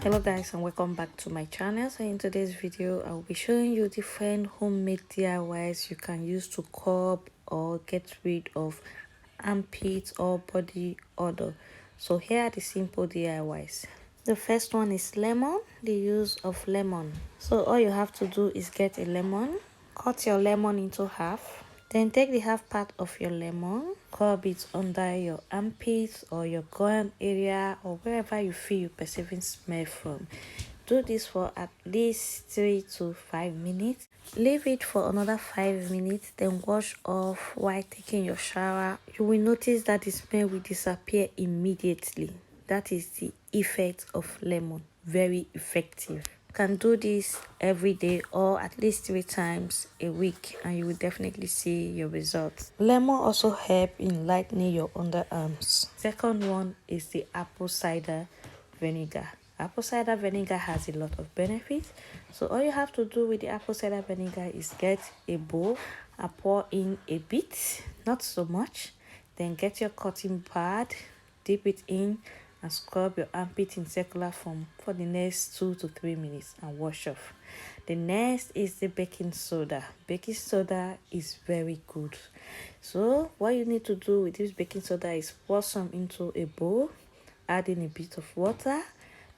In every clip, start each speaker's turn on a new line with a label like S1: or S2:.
S1: Hello guys, and welcome back to my channel. So in today's video I will be showing you different homemade DIYs you can use to curb or get rid of armpit or body odor. So here are the simple DIYs. The first one is lemon, the use of lemon. So all you have to do is get a lemon, cut your lemon into half, then take the half part of your lemon, rub it under your armpits or your groin area or wherever you feel you perceiving smell from. Do this for at least 3 to 5 minutes. Leave it for another 5 minutes, then wash off while taking your shower. You will notice that the smell will disappear immediately. That is the effect of lemon. Very effective. Can do this every day or at least 3 times a week and you will definitely see your results. Lemon also help in lightening your underarms. Second one is the apple cider vinegar. Apple cider vinegar has a lot of benefits, so all you have to do with the apple cider vinegar is get a bowl and pour in a bit, not so much, then get your cotton pad, dip it in and scrub your armpit in circular form for the next 2 to 3 minutes and wash off. The next is the baking soda. Baking soda is very good. So what you need to do with this baking soda is pour some into a bowl, add in a bit of water,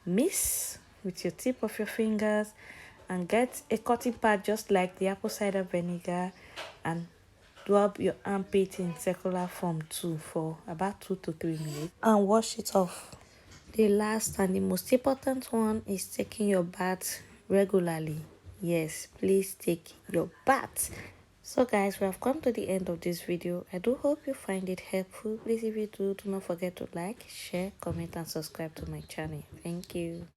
S1: mix with your tip of your fingers and get a cotton pad just like the apple cider vinegar and rub your armpit in circular form too for about 2 to 3 minutes and wash it off. The last and the most important one is taking your bath regularly. Yes, please take your bath. So guys, we have come to the end of this video. I do hope you find it helpful. Please, if you do not forget to like, share, comment and subscribe to my channel. Thank you.